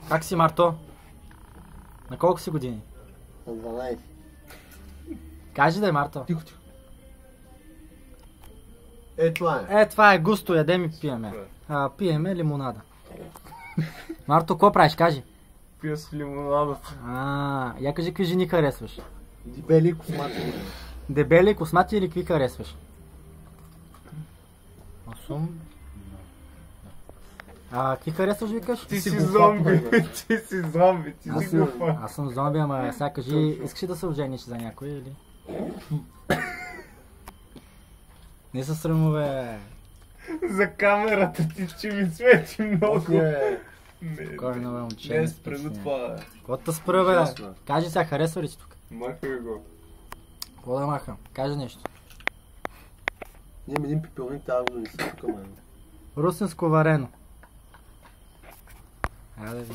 Как си, Марто? На колко си години? На 12. Кажи да е, Марто. Тихо. Това е. Това е густо, ядем и пиеме. Пиеме лимонада. Марто, какво правиш? Кажи. Пия с лимонадата. Я кажи какви жени харесваш. Дебели и космати. Дебели, космати или какви харесваш? Какви харесваш, викаш? Ти си зомби. Ти си зомби. Ти си глупа. Аз съм зомби, ама сега кажи, искаш ли да се ожениш за някой или? Не се срамове. За камерата ти ще ми свети много. Спокойно, бе, момче. Не, спре до това. Какво те спра, бе? Кажи сега, харесва ли ти тук? Махай го. Какво да махам? Кажи нещо. Нямам един пепелник, тази го да не си тук, мен. Русенско варено. Айде.